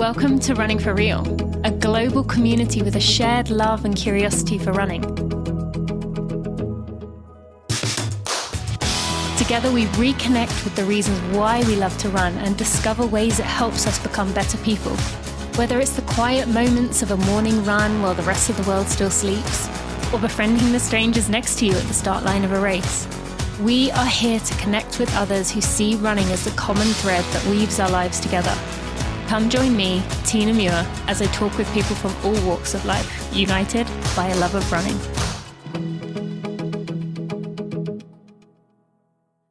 Welcome to Running for Real, a global community with a shared love and curiosity for running. Together we reconnect with the reasons why we love to run and discover ways it helps us become better people. Whether it's the quiet moments of a morning run while the rest of the world still sleeps, or befriending the strangers next to you at the start line of a race, we are here to connect with others who see running as the common thread that weaves our lives together. Come join me, Tina Muir, as I talk with people from all walks of life, united by a love of running.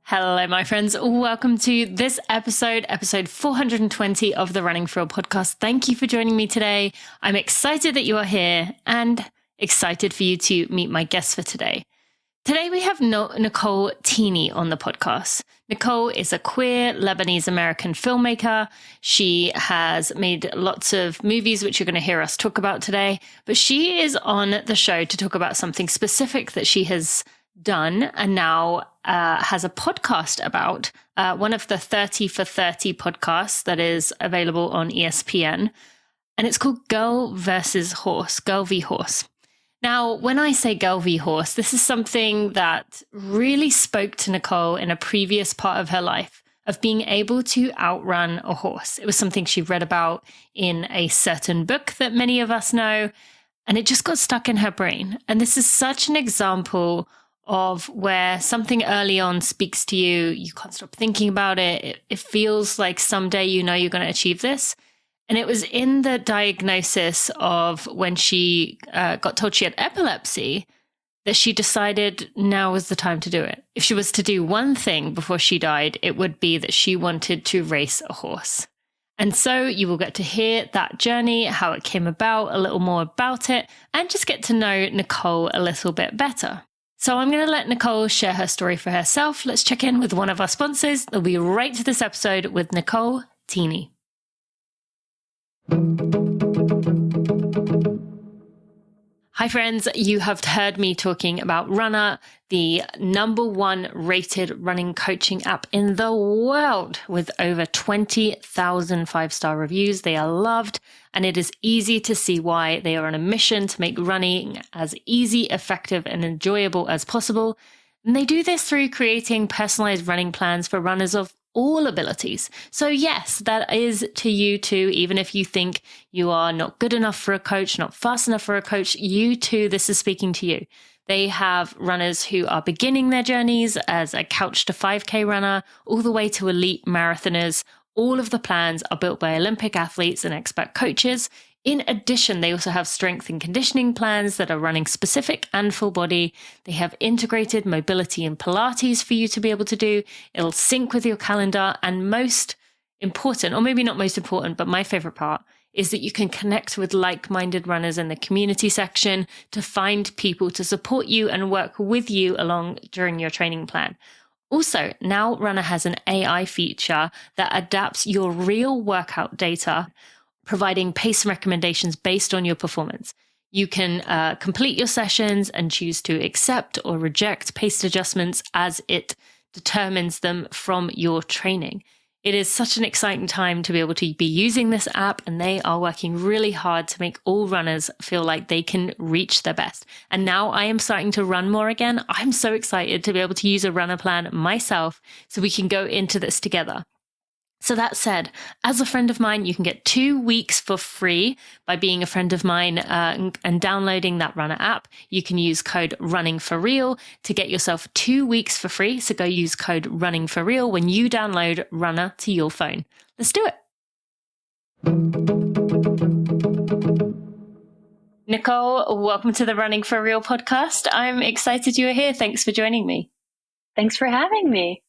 Hello, my friends. Welcome to this episode 420 of the Running for Real podcast. Thank you for joining me today. I'm excited that you are here and excited for you to meet my guest for today. Today we have Nicole Teeny on the podcast. Nicole is a queer Lebanese-American filmmaker. She has made lots of movies, which you're going to hear us talk about today. But she is on the show to talk about something specific that she has done and now has a podcast about, one of the 30 for 30 podcasts that is available on ESPN. And it's called Girl versus Horse, Girl v Horse. Now, when I say girl v horse, this is something that really spoke to Nicole in a previous part of her life, of being able to outrun a horse. It was something she read about in a certain book that many of us know, and it just got stuck in her brain. And this is such an example of where something early on speaks to you. You can't stop thinking about it. It feels like someday you know you're going to achieve this. And it was in the diagnosis of when she got told she had epilepsy that she decided now was the time to do it. If she was to do one thing before she died, it would be that she wanted to race a horse. And so you will get to hear that journey, how it came about, a little more about it, and just get to know Nicole a little bit better. So I'm going to let Nicole share her story for herself. Let's check in with one of our sponsors. They'll be right to this episode with Nicole Teeny. Hi friends, you have heard me talking about Runna, the #1 rated running coaching app in the world with over 20,000 5-star reviews. They are loved, and it is easy to see why. They are on a mission to make running as easy, effective, and enjoyable as possible. And they do this through creating personalized running plans for runners of all abilities. So yes, that is to you too. Even if you think you are not good enough for a coach, not fast enough for a coach, you too, this is speaking to you. They have runners who are beginning their journeys as a couch to 5K runner, all the way to elite marathoners. All of the plans are built by Olympic athletes and expert coaches. In addition, they also have strength and conditioning plans that are running specific and full body. They have integrated mobility and Pilates for you to be able to do. It'll sync with your calendar. And most important, or maybe not most important, but my favorite part is that you can connect with like-minded runners in the community section to find people to support you and work with you along during your training plan. Also, now Runna has an AI feature that adapts your real workout data, providing pace recommendations based on your performance. You can complete your sessions and choose to accept or reject pace adjustments as it determines them from your training. It is such an exciting time to be able to be using this app, and they are working really hard to make all runners feel like they can reach their best. And now I am starting to run more again. I'm so excited to be able to use a runner plan myself so we can go into this together. So that said, as a friend of mine, you can get 2 weeks for free by being a friend of mine and downloading that Runna app. You can use code RUNNINGFORREAL to get yourself 2 weeks for free. So go use code RUNNINGFORREAL when you download Runna to your phone. Let's do it. Nicole, welcome to the Running for Real podcast. I'm excited you are here. Thanks for joining me. Thanks for having me.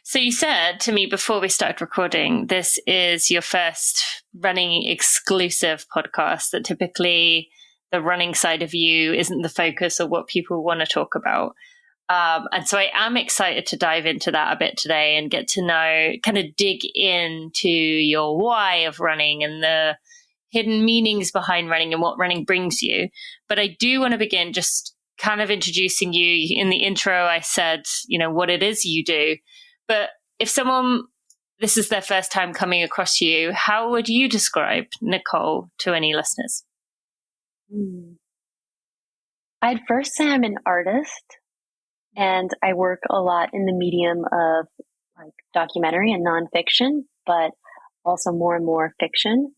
So you said to me before we started recording, this is your first running exclusive podcast, that typically the running side of you isn't the focus of what people want to talk about. And so I am excited to dive into that a bit today and get to know, kind of dig into your why of running and the hidden meanings behind running and what running brings you. But I do want to begin just kind of introducing you. In the intro, I said, what it is you do. But if someone this is their first time coming across you, how would you describe Nicole to any listeners? I'd first say I'm an artist, and I work a lot in the medium of like documentary and nonfiction, but also more and more fiction.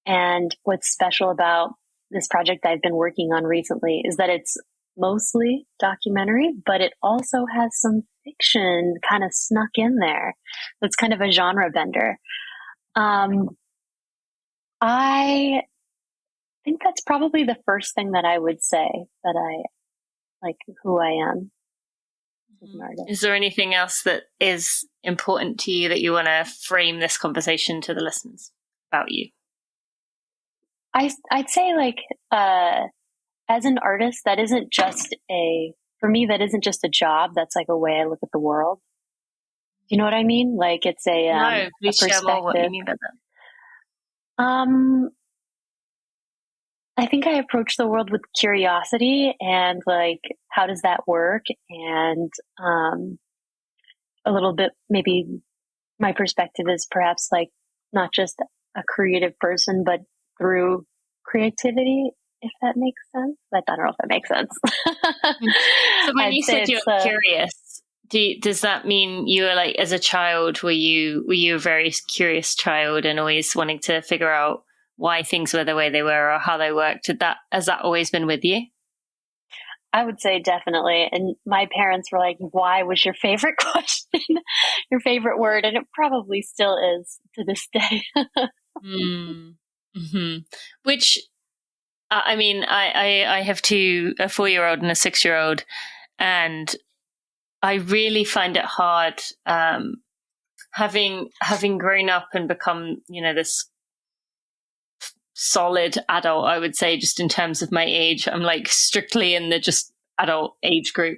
And what's special about this project I've been working on recently is that it's mostly documentary, but it also has some fiction kind of snuck in there. It's kind of a genre bender. I think that's probably the first thing that I would say, that I like who I am as an artist. Is there anything else that is important to you that you want to frame this conversation to the listeners about you? I'd say as an artist, that isn't just for me, that isn't just a job. That's like a way I look at the world. Do you know what I mean? Like it's No, please share more what you mean by that. I think I approach the world with curiosity and like, how does that work? And a little bit, maybe my perspective is perhaps like not just a creative person, but through creativity, if that makes sense. I don't know if that makes sense. So when you said you're curious, does that mean you were like, as a child, were you a very curious child and always wanting to figure out why things were the way they were or how they worked? Has that always been with you? I would say definitely. And my parents were like, why was your favorite question your favorite word? And it probably still is to this day. Mm-hmm. Which, I mean, I have a 4-year-old and a 6-year-old, and I really find it hard having grown up and become, this solid adult, I would say, just in terms of my age. I'm like strictly in the just adult age group.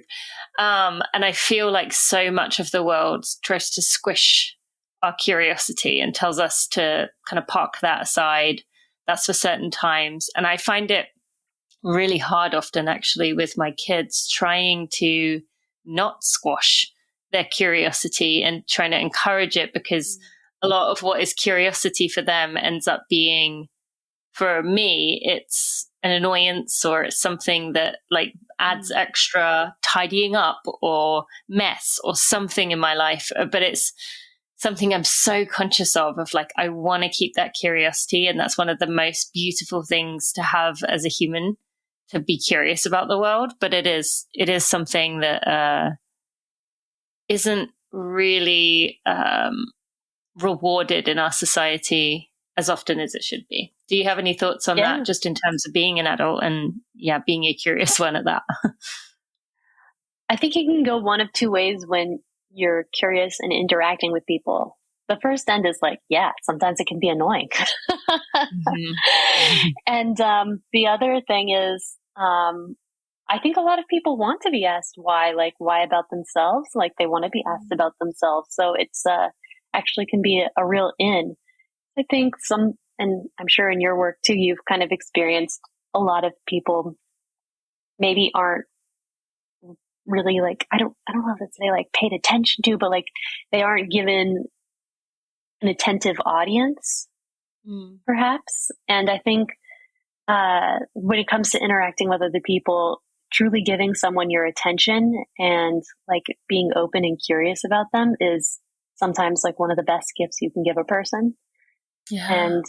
And I feel like so much of the world tries to squish our curiosity and tells us to kind of park that aside. That's for certain times. And I find it really hard often, actually, with my kids, trying to not squash their curiosity and trying to encourage it, because a lot of what is curiosity for them ends up being, for me, it's an annoyance, or it's something that like adds extra tidying up or mess or something in my life. But it's something I'm so conscious of like, I want to keep that curiosity. And that's one of the most beautiful things to have as a human, to be curious about the world. But it is something that isn't really rewarded in our society as often as it should be. Do you have any thoughts on that, just in terms of being an adult and being a curious one at that? I think it can go one of two ways when you're curious and interacting with people. The first end is like, sometimes it can be annoying. Mm-hmm. And the other thing is, I think a lot of people want to be asked why about themselves. Like they want to be asked about themselves. So it's actually can be a real in. I think and I'm sure in your work too, you've kind of experienced a lot of people maybe aren't really like, I don't know if it's they like paid attention to, but like they aren't given an attentive audience, perhaps. And I think when it comes to interacting with other people, truly giving someone your attention and like being open and curious about them is sometimes like one of the best gifts you can give a person. Yeah. And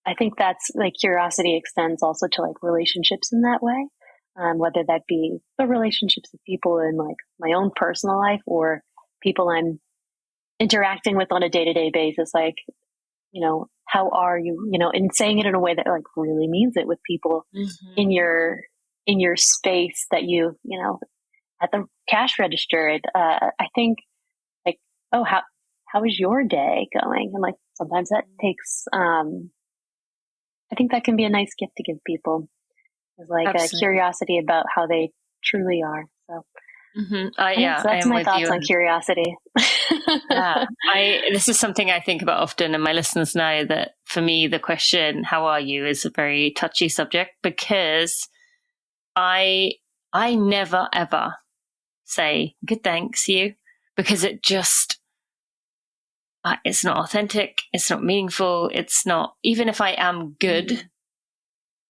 I think that's like curiosity extends also to like relationships in that way, whether that be the relationships with people in like my own personal life or people I'm interacting with on a day-to-day basis. Like, how are you, and saying it in a way that like really means it with people in your space that you at the cash register. I think like, oh, how is your day going? And like, sometimes that takes, I think that can be a nice gift to give people, is like a curiosity about how they truly are. So, so that's my thoughts on curiosity. This is something I think about often, and my listeners know that for me, the question, how are you, is a very touchy subject, because I never, ever say good thanks you, because it just, it's not authentic, it's not meaningful, it's not, even if I am good,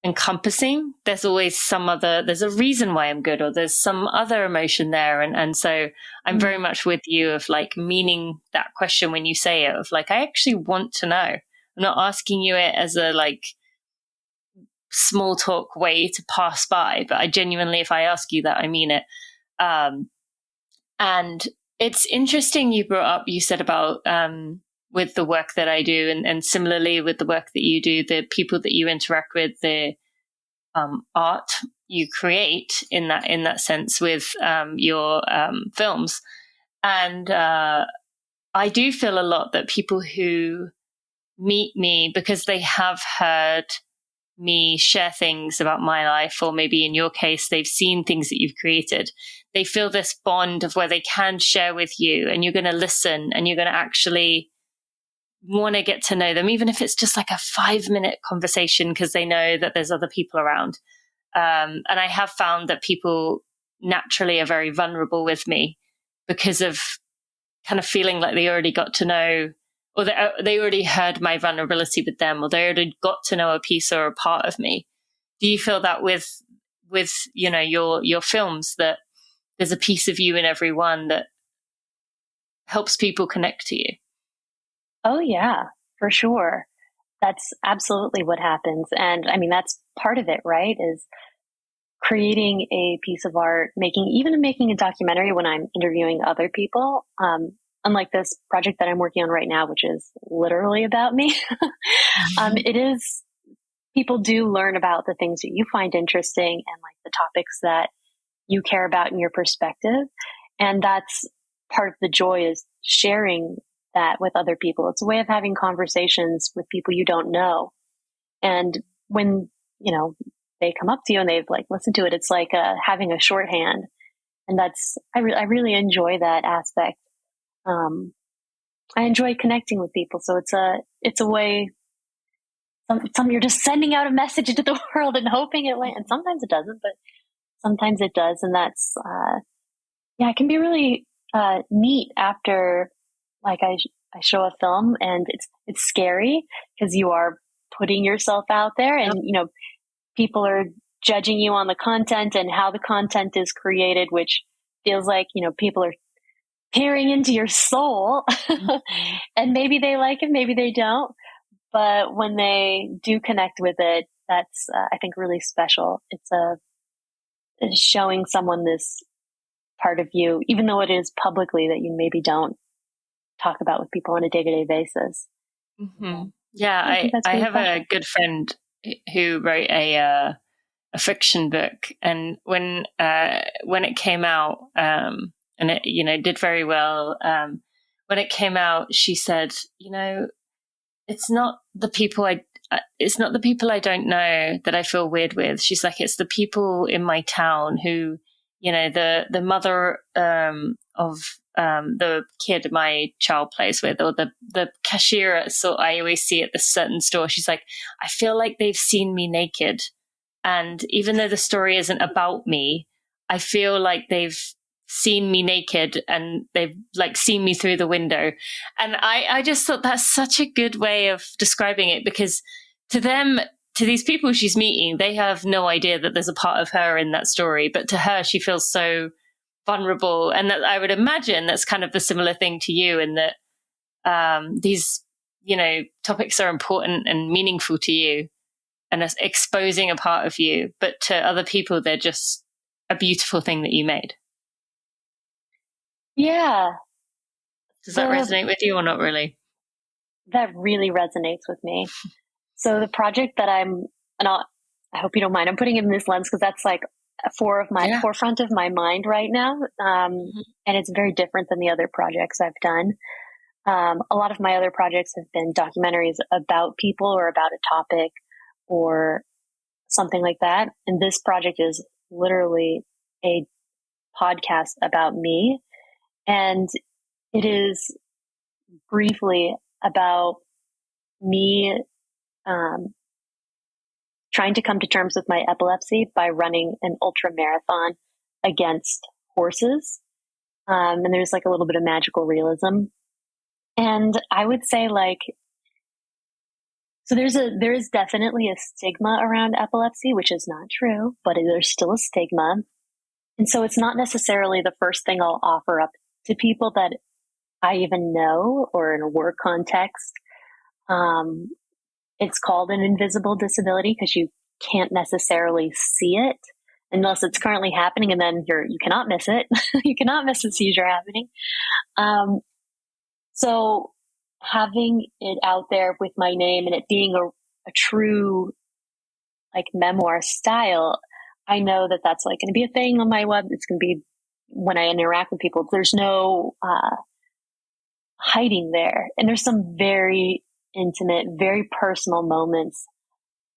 encompassing, there's always there's a reason why I'm good, or there's some other emotion there. And so I'm very much with you of like meaning that question when you say it, of like, I actually want to know. I'm not asking you it as a like small talk way to pass by, but I genuinely, if I ask you that, I mean it. And it's interesting you brought up, you said about with the work that I do, and similarly with the work that you do, the people that you interact with, the art you create in that sense with your films. And I do feel a lot that people who meet me because they have heard me share things about my life, or maybe in your case, they've seen things that you've created, they feel this bond of where they can share with you, and you're going to listen, and you're going to actually want to get to know them, even if it's just like a 5-minute conversation, because they know that there's other people around. And I have found that people naturally are very vulnerable with me because of kind of feeling like they already got to know, or they already heard my vulnerability with them, or they already got to know a piece or a part of me. Do you feel that with your films, that there's a piece of you in every one that helps people connect to you? Oh yeah, for sure. That's absolutely what happens. And I mean, that's part of it, right? Is creating a piece of art, making a documentary when I'm interviewing other people. Unlike this project that I'm working on right now, which is literally about me, it is, people do learn about the things that you find interesting and like the topics that you care about in your perspective. And that's part of the joy, is sharing that with other people. It's a way of having conversations with people you don't know. And when, they come up to you and they've like listened to it, it's like having a shorthand. And I really enjoy that aspect. I enjoy connecting with people. So it's a way, some you're just sending out a message into the world and hoping it lands. And sometimes it doesn't, but sometimes it does. And that's, it can be really neat after like I show a film, and it's scary because you are putting yourself out there, and people are judging you on the content and how the content is created, which feels like people are peering into your soul. And maybe they like it, maybe they don't, but when they do connect with it, that's I think really special. It's showing someone this part of you, even though it is publicly, that you maybe don't talk about with people on a day-to-day basis. Yeah, I have a good friend who wrote a fiction book, and when it came out, and it did very well. When it came out, she said, it's not the people I don't know that I feel weird with. She's like, it's the people in my town who, the mother of the kid my child plays with, or the cashier I always see at this certain store. She's like, I feel like they've seen me naked. And even though the story isn't about me, I feel like they've seen me naked, and they've like seen me through the window. And I just thought that's such a good way of describing it, because to these people she's meeting, they have no idea that there's a part of her in that story. But to her, she feels so vulnerable. And that, I would imagine, that's kind of the similar thing to you, in that these, topics are important and meaningful to you, and exposing a part of you. But to other people, they're just a beautiful thing that you made. Yeah. Does that resonate with you, or not really? That really resonates with me. So the project that I hope you don't mind, I'm putting it in this lens because that's like forefront of my mind right now. And it's very different than the other projects I've done. A lot of my other projects have been documentaries about people or about a topic or something like that. And this project is literally a podcast about me. And it is briefly about me trying to come to terms with my epilepsy by running an ultra marathon against horses. And there's like a little bit of magical realism And I would say like, so there is definitely a stigma around epilepsy, which is not true, but there's still a stigma. And so it's not necessarily the first thing I'll offer up to people that I even know or in a work context. It's called an invisible disability because you can't necessarily see it unless it's currently happening, and then you cannot miss it. You cannot miss a seizure happening. So having it out there with my name and it being a true like memoir style, I know that that's like going to be a thing on my web. It's going to be when I interact with people. There's no hiding there, and there's some very intimate, very personal moments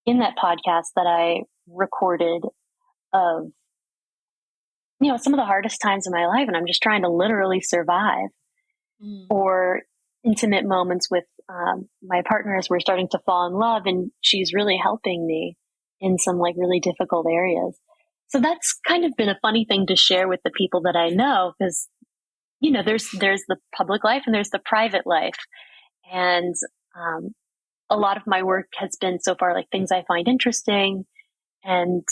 in that podcast that I recorded of, you know, some of the hardest times in my life, and I'm just trying to literally survive. Or intimate moments with my partner as we're starting to fall in love, and she's really helping me in some like really difficult areas. So that's kind of been a funny thing to share with the people that I know, because, you know, there's the public life and there's the private life. And a lot of my work has been so far like things I find interesting, and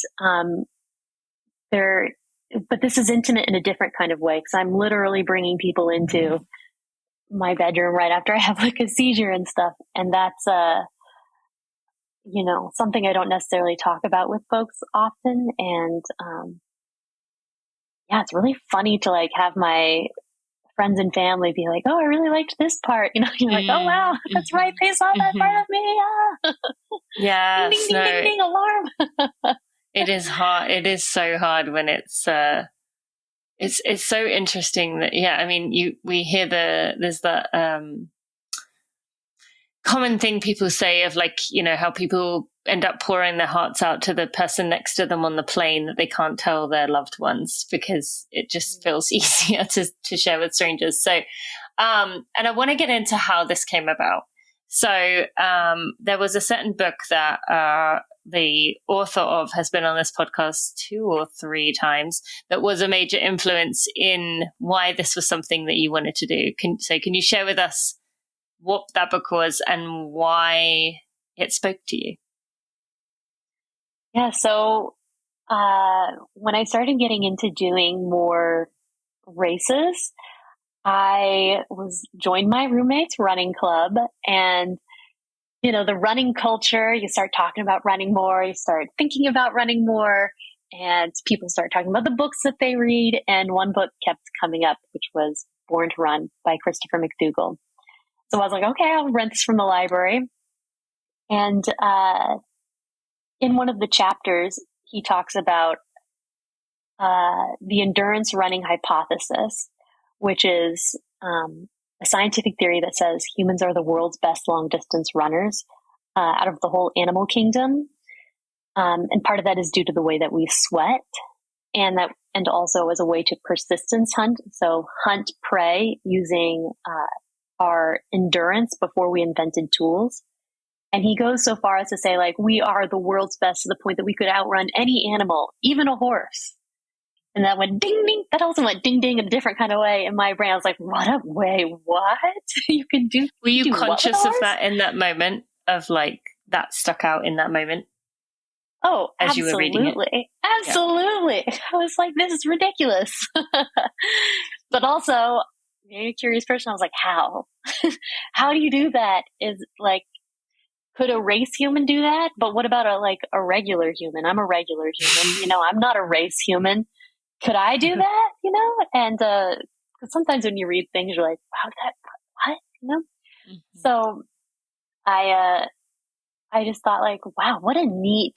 but this is intimate in a different kind of way, because I'm literally bringing people into my bedroom right after I have like a seizure and stuff. And that's, you know, something I don't necessarily talk about with folks often. And, yeah, it's really funny to like have my friends and family be like, oh, I really liked this part. You know, you're like, oh, wow, that's right. They saw that part of me. Ah. Yeah. Ding, ding, ding, ding, ding, alarm. It is hard. It is so hard when it's so interesting that, yeah, I mean, we hear there's that common thing people say of like, you know, how people end up pouring their hearts out to the person next to them on the plane that they can't tell their loved ones because it just feels easier to share with strangers. So, and I want to get into how this came about. So there was a certain book that the author of has been on this podcast 2 or 3 times that was a major influence in why this was something that you wanted to do. Can you share with us what that book was and why it spoke to you? Yeah, so when I started getting into doing more races, I joined my roommate's running club, and you know, the running culture, you start talking about running more, you start thinking about running more, and people start talking about the books that they read. And one book kept coming up, which was Born to Run by Christopher McDougall. So I was like, okay, I'll rent this from the library. And in one of the chapters, he talks about the endurance running hypothesis, which is a scientific theory that says humans are the world's best long distance runners out of the whole animal kingdom. And part of that is due to the way that we sweat, and also as a way to persistence hunt. So hunt prey using our endurance before we invented tools. And he goes so far as to say, like, we are the world's best to the point that we could outrun any animal, even a horse. And that went ding, ding. That also went ding, ding in a different kind of way in my brain. I was like, what up? Wait, what? You can do. Were you conscious of that in that moment of like that stuck out in that moment? Oh, as absolutely. You were reading it? Absolutely. Yeah. I was like, this is ridiculous. But also, being a curious person, I was like, how? How do you do that? Is like, could a race human do that? But what about a regular human? I'm a regular human. You know, I'm not a race human. Could I do that? You know? And because sometimes when you read things, you're like, wow, what? You know? Mm-hmm. So I just thought like, wow, what a neat,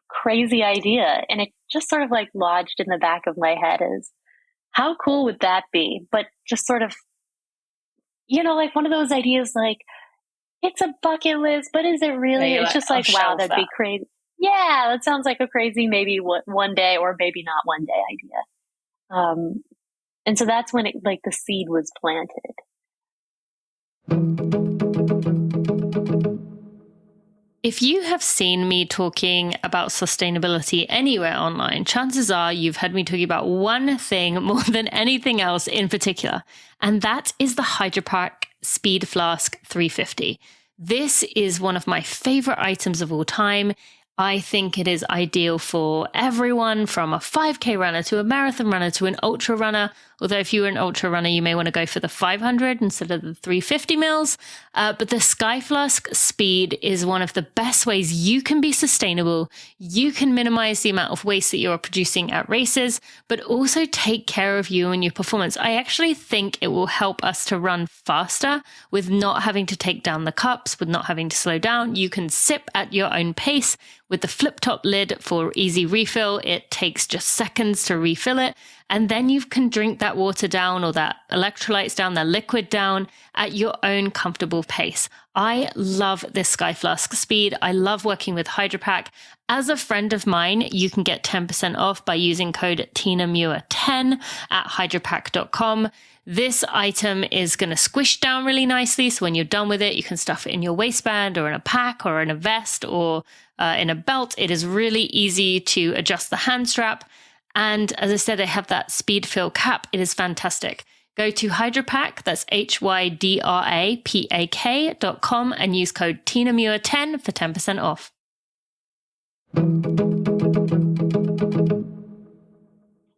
crazy idea. And it just sort of like lodged in the back of my head is, how cool would that be? But just sort of, you know, like one of those ideas like, it's a bucket list, but is it really? Yeah, it's just like, wow, that'd be crazy. Yeah, that sounds like a crazy maybe one day or maybe not one day idea. And so that's when the seed was planted. If you have seen me talking about sustainability anywhere online, chances are you've heard me talking about one thing more than anything else in particular, and that is the HydroPack Speed Flask 350. This is one of my favorite items of all time. I think it is ideal for everyone from a 5K runner to a marathon runner to an ultra runner. Although if you're an ultra runner, you may want to go for the 500 instead of the 350 mils. But the Sky Flask Speed is one of the best ways you can be sustainable. You can minimize the amount of waste that you're producing at races, but also take care of you and your performance. I actually think it will help us to run faster with not having to take down the cups, with not having to slow down. You can sip at your own pace. With the flip top lid for easy refill, it takes just seconds to refill it. And then you can drink that water down or that electrolytes down, that liquid down at your own comfortable pace. I love this Sky Flask Speed. I love working with HydroPack. As a friend of mine, you can get 10% off by using code TinaMuir10 at hydropack.com. This item is going to squish down really nicely. So when you're done with it, you can stuff it in your waistband or in a pack or in a vest or in a belt. It is really easy to adjust the hand strap. And as I said, they have that speed fill cap. It is fantastic. Go to HydroPack, that's HYDRAPAK.com, and use code TinaMuir10 for 10% off.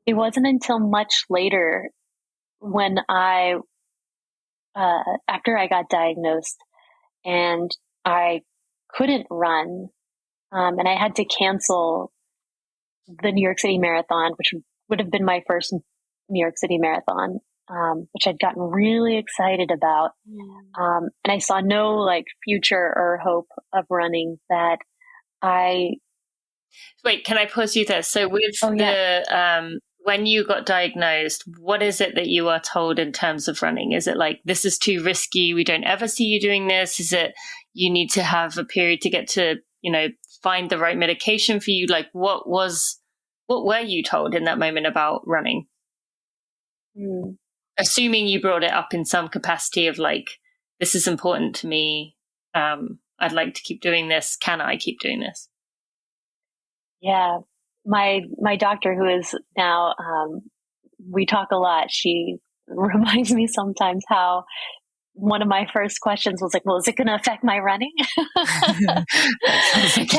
It wasn't until much later when after I got diagnosed and I couldn't run, and I had to cancel the New York City Marathon, which would have been my first New York City Marathon, which I'd gotten really excited about. And I saw no future or hope of running that Wait, can I pause you there? So with when you got diagnosed, what is it that you are told in terms of running? Is it like, this is too risky, we don't ever see you doing this? Is it you need to have a period to get to, find the right medication for you? Like, what were you told in that moment about running? Assuming you brought it up in some capacity of this is important to me. I'd like to keep doing this. Can I keep doing this? Yeah. My doctor, who is now, we talk a lot. She reminds me sometimes how one of my first questions was well, is it going to affect my running? Can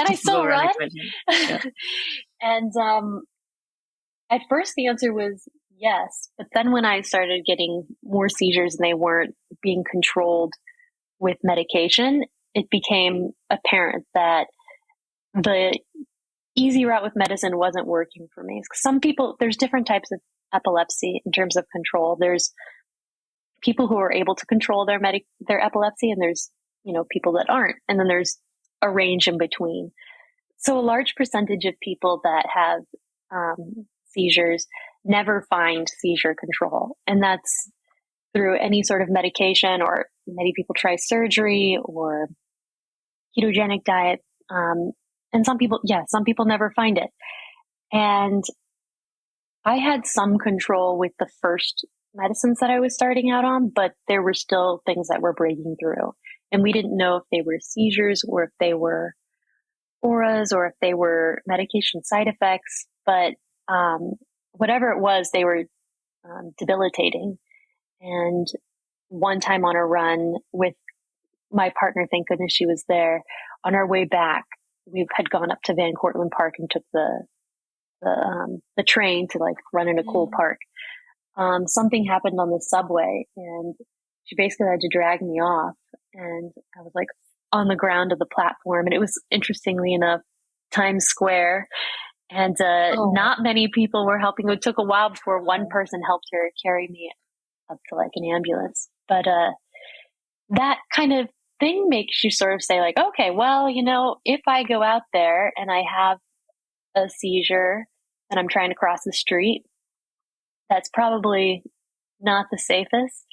I still run? Yeah. And at first the answer was yes. But then when I started getting more seizures and they weren't being controlled with medication, it became apparent that the easy route with medicine wasn't working for me. Some people, there's different types of epilepsy in terms of control. There's people who are able to control their epilepsy, and there's, people that aren't. And then there's a range in between. So a large percentage of people that have seizures never find seizure control. And that's through any sort of medication, or many people try surgery or ketogenic diet. And some people never find it. And I had some control with the first medicines that I was starting out on, but there were still things that were breaking through. And we didn't know if they were seizures or if they were auras or if they were medication side effects. But whatever it was, they were debilitating. And one time on a run with my partner, thank goodness she was there, on our way back, we had gone up to Van Cortlandt Park and took the train to run in a cool park. Something happened on the subway, and she basically had to drag me off, and I was on the ground of the platform, and it was, interestingly enough, Times Square, and not many people were helping. It took a while before one person helped her carry me up to an ambulance. But that kind of thing makes you sort of say okay, well, if I go out there and I have a seizure and I'm trying to cross the street, that's probably not the safest,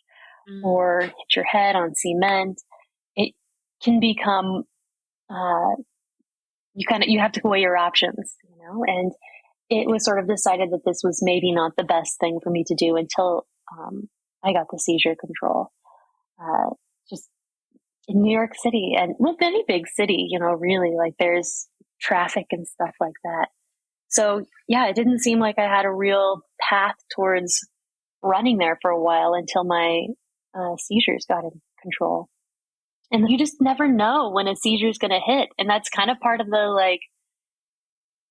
or hit your head on cement. It can become, you have to weigh your options, and it was sort of decided that this was maybe not the best thing for me to do until I got the seizure control. Just in New York City and with any big city, really, like there's traffic and stuff like that. So yeah, it didn't seem like I had a real path towards running there for a while until my seizures got in control. And you just never know when a seizure is going to hit. And that's kind of part of the like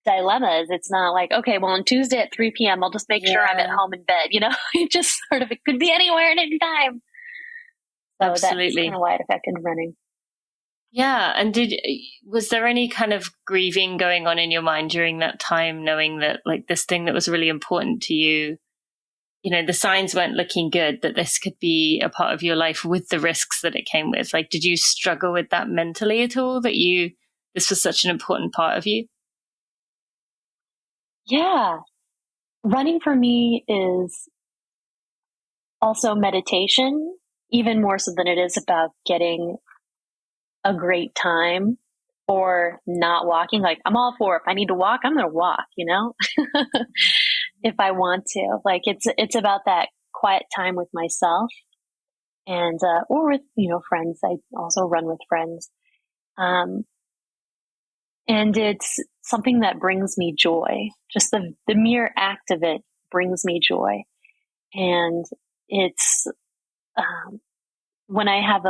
dilemma is it's not like, okay, well, on Tuesday at 3 p.m., I'll just make sure I'm at home in bed. It just sort of, it could be anywhere at any time. So Absolutely. That's kind of why it affected running. Yeah. And was there any kind of grieving going on in your mind during that time, knowing that like this thing that was really important to you, the signs weren't looking good, that this could be a part of your life with the risks that it came with? Like, did you struggle with that mentally at all, that this was such an important part of you? Yeah. Running for me is also meditation, even more so than it is about getting a great time or not walking. Like, I'm all for, if I need to walk, I'm going to walk, if I want to. Like, it's about that quiet time with myself and, or with, friends. I also run with friends. And it's something that brings me joy. Just the mere act of it brings me joy. And it's, when I have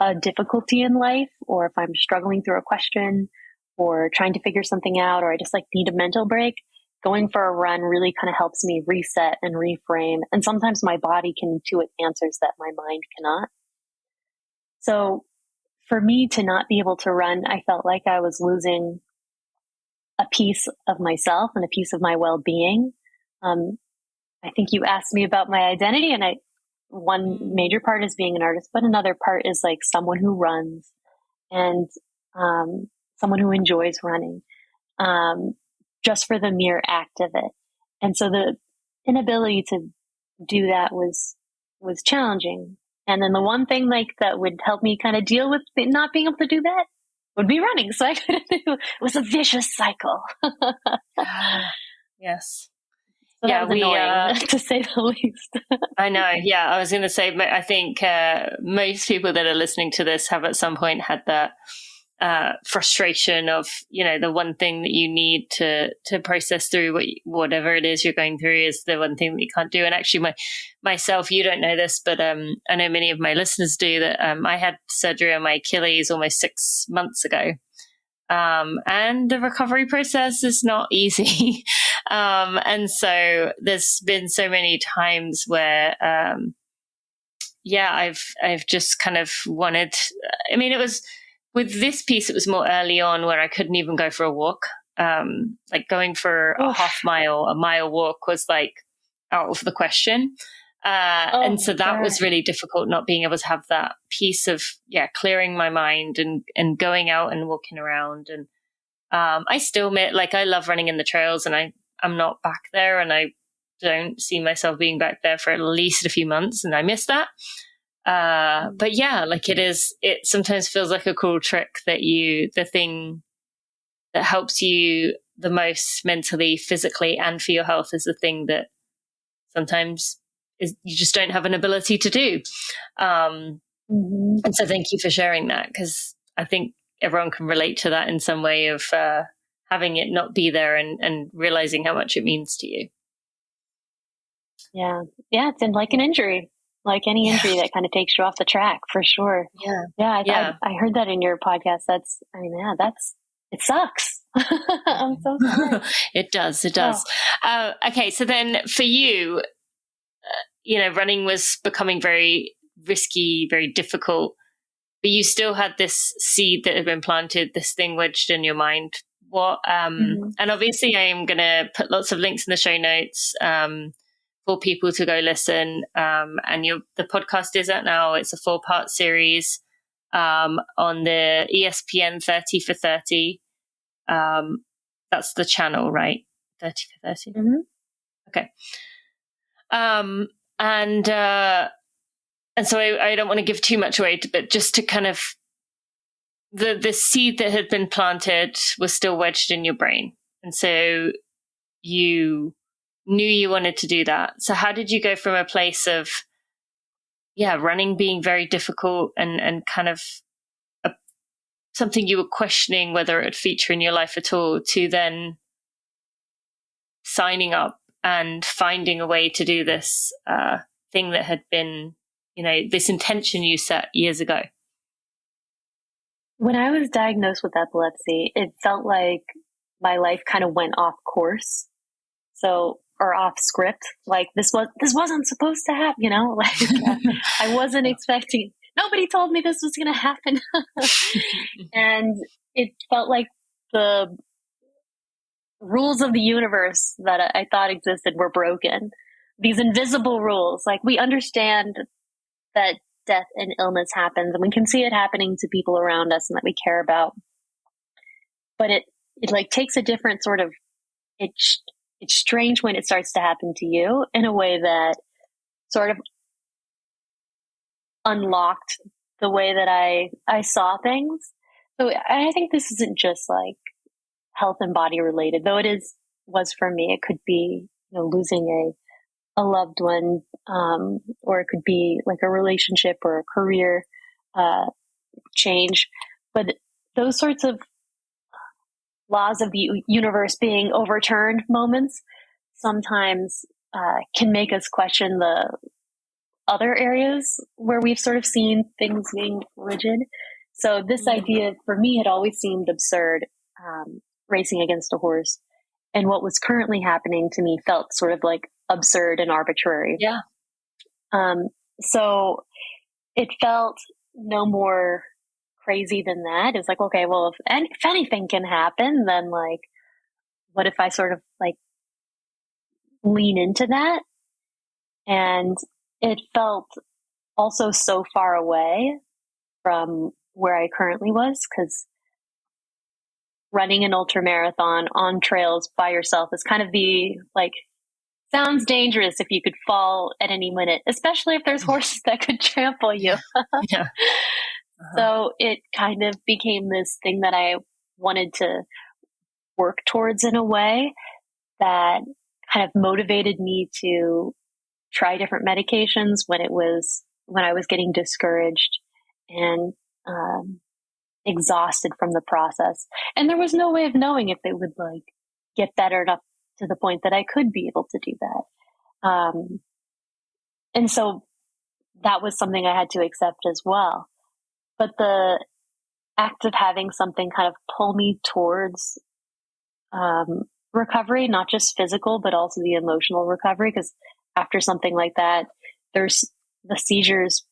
a difficulty in life, or if I'm struggling through a question or trying to figure something out, or I just need a mental break, going for a run really kind of helps me reset and reframe. And sometimes my body can intuit answers that my mind cannot. So for me to not be able to run, I felt like I was losing a piece of myself and a piece of my well-being. I think you asked me about my identity, and one major part is being an artist, but another part is like someone who runs and someone who enjoys running, just for the mere act of it. And so the inability to do that was challenging. And then the one thing that would help me kind of deal with not being able to do that would be running. So it was a vicious cycle. Yes. So that was annoying, to say the least. I know. Yeah, I was going to say, I think most people that are listening to this have at some point had that frustration of, the one thing that you need to process through whatever it is you're going through is the one thing that you can't do. And actually, myself, you don't know this, but I know many of my listeners do, that I had surgery on my Achilles almost 6 months ago. And the recovery process is not easy. And so there's been so many times where, I've just kind of wanted, it was with this piece, it was more early on where I couldn't even go for a walk. Like going for a mile walk was like out of the question. And so that was really difficult, not being able to have that piece of, clearing my mind and going out and walking around. And I still admit, I love running in the trails, and I'm not back there, and I don't see myself being back there for at least a few months, and I miss that. But it sometimes feels like a cool trick that the thing that helps you the most mentally, physically, and for your health is the thing that sometimes you just don't have an ability to do. And so thank you for sharing that, because I think everyone can relate to that in some way of having it not be there and realizing how much it means to you. Yeah. It's like an injury, like any injury that kind of takes you off the track, for sure. I heard that in your podcast. It sucks. I'm so sorry. It does. Okay. So then for you, running was becoming very risky, very difficult, but you still had this seed that had been planted, this thing wedged in your mind. What, and obviously I am going to put lots of links in the show notes, for people to go listen. And the podcast is out now. It's a 4-part series, on the ESPN 30 for 30. That's the channel, right? 30 for 30. Mm-hmm. Okay. And so I don't want to give too much away, but just to kind of, the seed that had been planted was still wedged in your brain. And so you knew you wanted to do that. So how did you go from a place of, running being very difficult and kind of something you were questioning whether it would feature in your life at all, to then signing up and finding a way to do this thing that had been, this intention you set years ago? When I was diagnosed with epilepsy, it felt like my life kind of went off course. Or off script. Like this wasn't supposed to happen, like I wasn't expecting, nobody told me this was going to happen. And it felt like the rules of the universe that I thought existed were broken. These invisible rules, like we understand that death and illness happens and we can see it happening to people around us and that we care about. But it like takes a different sort of, it's strange when it starts to happen to you in a way that sort of unlocked the way that I saw things. So I think this isn't just like health and body related, though was for me. It could be, losing a loved one, or it could be like a relationship or a career change. But those sorts of laws of the universe being overturned moments sometimes can make us question the other areas where we've sort of seen things being rigid. So this idea for me had always seemed absurd, racing against a horse. And what was currently happening to me felt sort of like absurd and arbitrary. Yeah. So it felt no more crazy than that. It's like, okay, well, if anything can happen, then like, what if I sort of like lean into that? And it felt also so far away from where I currently was, because running an ultramarathon on trails by yourself is kind of sounds dangerous if you could fall at any minute, especially if there's horses that could trample you. Yeah. So it kind of became this thing that I wanted to work towards in a way that kind of motivated me to try different medications when I was getting discouraged and exhausted from the process. And there was no way of knowing if it would like get better enough to the point that I could be able to do that. And so that was something I had to accept as well. But the act of having something kind of pull me towards recovery, not just physical, but also the emotional recovery, because after something like that, the seizures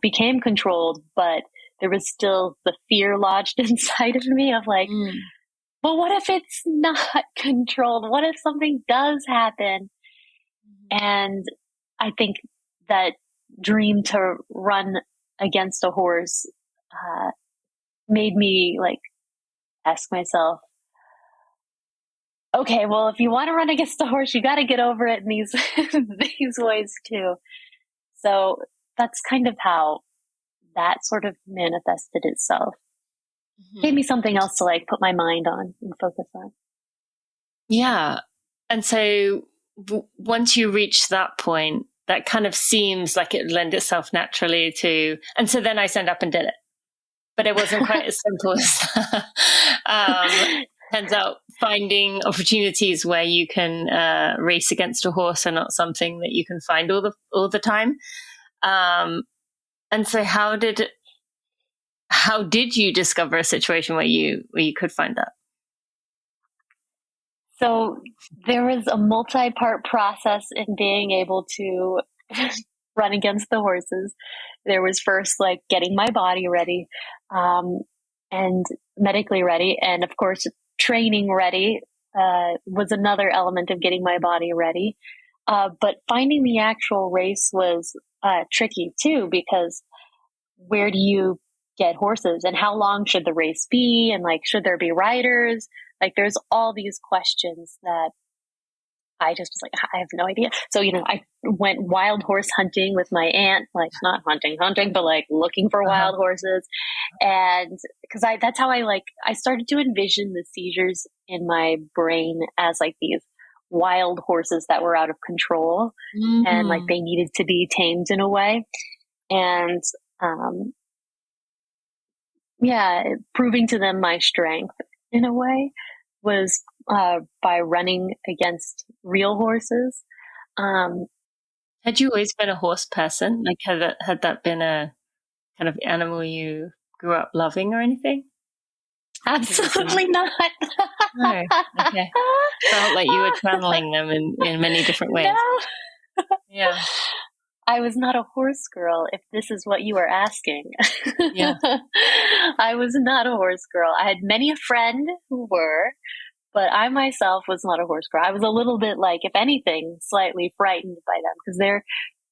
became controlled, but there was still the fear lodged inside of me of like, well, what if it's not controlled? What if something does happen? And I think that dream to run against a horse made me like ask myself, okay, well, if you want to run against a horse, you got to get over it in these these ways too. So that's kind of how that sort of manifested itself. Gave me something else to like put my mind on and focus on. Yeah. And so once you reach that point, that kind of seems like it lend itself naturally to, and so then I signed up and did it. But it wasn't quite as simple as that. Turns out finding opportunities where you can race against a horse are not something that you can find all the time. And so how did you discover a situation where you could find that? So there was a multi-part process in being able to run against the horses. There was first like getting my body ready, and medically ready. And of course, training ready was another element of getting my body ready. But finding the actual race was tricky too, because where do you get horses and how long should the race be? And like, should there be riders? Like there's all these questions that I just was like, I have no idea. So, I went wild horse hunting with my aunt, like not hunting, but like looking for wild horses. And because that's how I started to envision the seizures in my brain as like these wild horses that were out of control and like they needed to be tamed in a way. And proving to them my strength in a way was by running against real horses. Had you always been a horse person? Like, had that been a kind of animal you grew up loving or anything? Absolutely not. No. Okay. Felt like you were channeling them in many different ways. No. Yeah. I was not a horse girl, if this is what you are asking. Yeah. I was not a horse girl. I had many a friend who were, but I myself was not a horse girl. I was a little bit like, if anything, slightly frightened by them because they're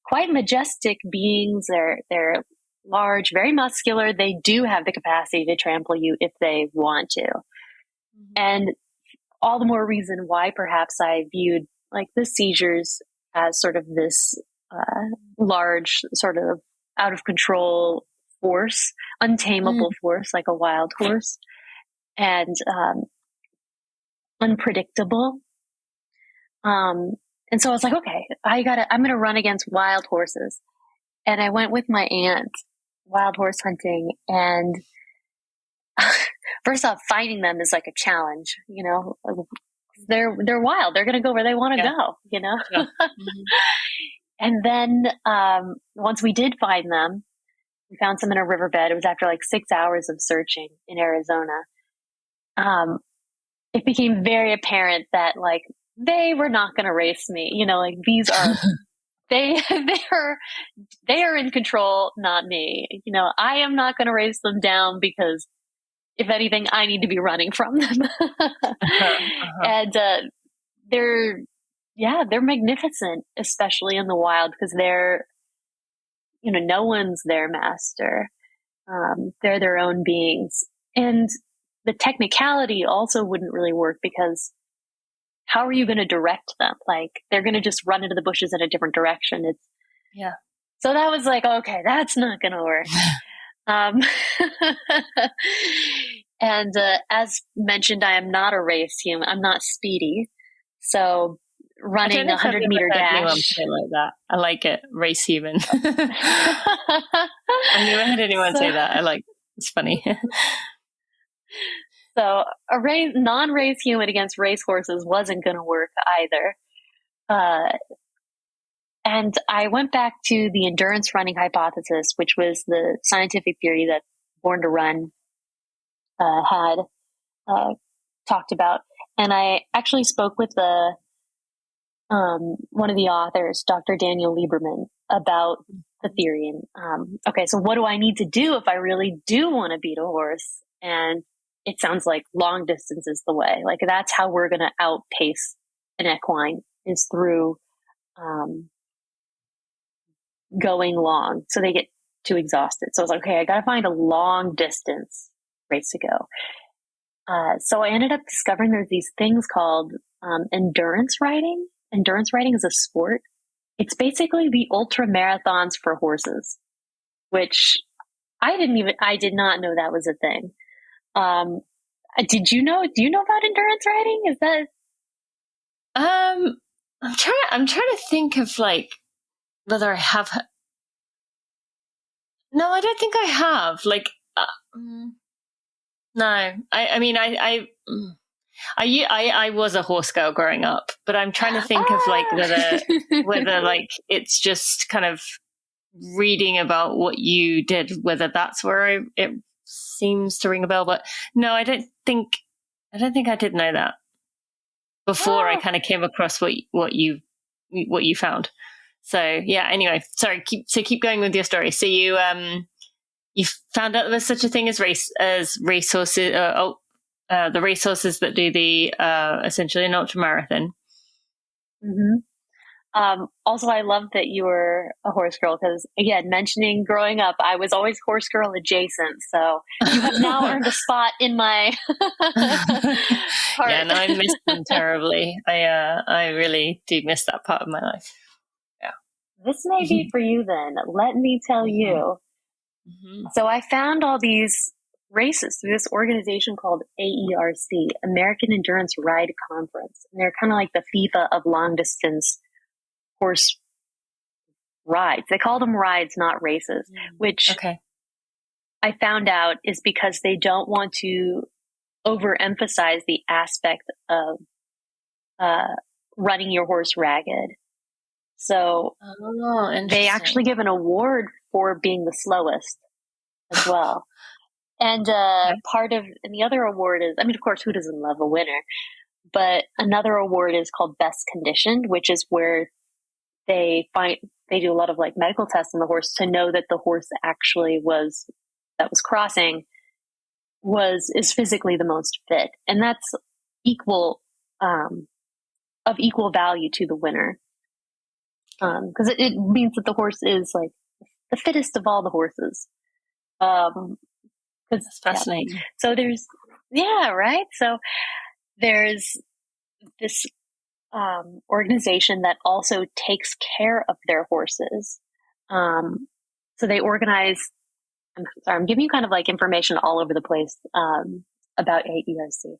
quite majestic beings. They're large, very muscular. They do have the capacity to trample you if they want to. Mm-hmm. And all the more reason why perhaps I viewed like the seizures as sort of this large, sort of out of control force, untamable force, like a wild horse, and unpredictable. And so I was like, okay, I'm going to run against wild horses. And I went with my aunt wild horse hunting, and first off, finding them is like a challenge, you know. They're wild. They're going to go where they want to go, you know. Yeah. Mm-hmm. And then once we did find them, we found some in a riverbed. It was after like 6 hours of searching in Arizona. It became very apparent that like they were not going to race me. You know, like these are they are in control, not me. You know, I am not going to race them down because if anything, I need to be running from them. And they're magnificent, especially in the wild, because they're, you know, no one's their master. They're their own beings. And the technicality also wouldn't really work because how are you going to direct them? Like they're going to just run into the bushes in a different direction. So that was like, okay, that's not going to work. And as mentioned, I am not a race human. I'm not speedy. So running a 100-meter dash. Like that. I like it. Race human. I've never had anyone say that. It's funny. So a non-race human against race horses wasn't going to work either. And I went back to the endurance running hypothesis, which was the scientific theory that Born to Run had talked about. And I actually spoke with one of the authors, Dr. Daniel Lieberman, about the theory. And okay, so what do I need to do if I really do want to beat a horse? And it sounds like long distance is the way. Like that's how we're going to outpace an equine, is through going long. So they get too exhausted. So I was like, okay, I got to find a long distance race to go. So I ended up discovering there's these things called endurance riding. Endurance riding is a sport. It's basically the ultra marathons for horses, which I did not know that was a thing. Do you know about endurance riding? Is that? I'm trying to think of like whether I have. No, I don't think I have. Like, no. I was a horse girl growing up, but I'm trying to think of like whether like it's just kind of reading about what you did, whether that's where it seems to ring a bell. But no, I don't think I did know that before I kind of came across what you found. So yeah. Anyway, sorry. Keep going with your story. So you found out there was such a thing as racehorses. The racehorses that do the essentially an ultramarathon. Mm-hmm. Also, I love that you were a horse girl because, again, mentioning growing up, I was always horse girl adjacent. So you have now earned a spot in my heart. Yeah, no, I miss them terribly. I really do miss that part of my life. Yeah. This may be for you then. Let me tell you. Mm-hmm. So I found all these races through this organization called AERC, American Endurance Ride Conference. And they're kind of like the FIFA of long distance horse rides. They call them rides, not races, which I found out is because they don't want to overemphasize the aspect of running your horse ragged. So they actually give an award for being the slowest as well. And the other award is, I mean, of course, who doesn't love a winner? But another award is called best conditioned, which is where they do a lot of like medical tests on the horse to know that the horse actually was crossing is physically the most fit. And that's of equal value to the winner. Because it means that the horse is like the fittest of all the horses. That's fascinating. Yeah. So right? So there's this organization that also takes care of their horses. So they organize, I'm giving you kind of like information all over the place about AERC.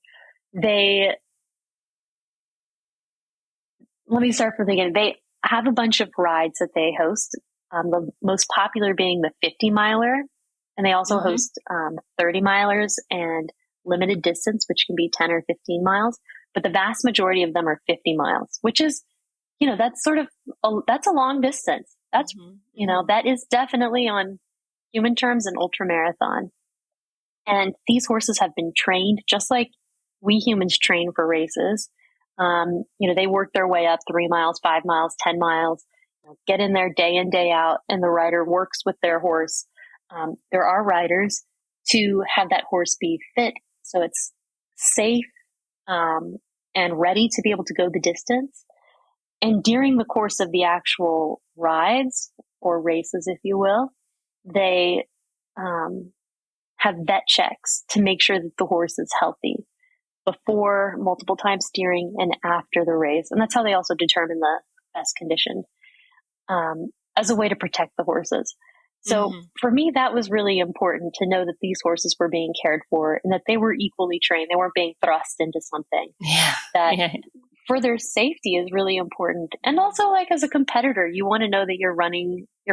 Let me start from the beginning. They have a bunch of rides that they host, the most popular being the 50-miler, and they also host 30-milers and limited distance, which can be 10 or 15 miles. But the vast majority of them are 50 miles, which is, that's that's a long distance. That's, that is definitely on human terms an ultra marathon. And these horses have been trained just like we humans train for races. They work their way up 3 miles, 5 miles, 10 miles, get in there day in, day out, and the rider works with their horse. There are riders to have that horse be fit, so it's safe and ready to be able to go the distance. And during the course of the actual rides or races, if you will, they have vet checks to make sure that the horse is healthy before, multiple times during, and after the race. And that's how they also determine the best condition as a way to protect the horses. So for me, that was really important to know that these horses were being cared for and that they were equally trained. They weren't being thrust into something for their safety is really important. And also, like, as a competitor, you want to know that you're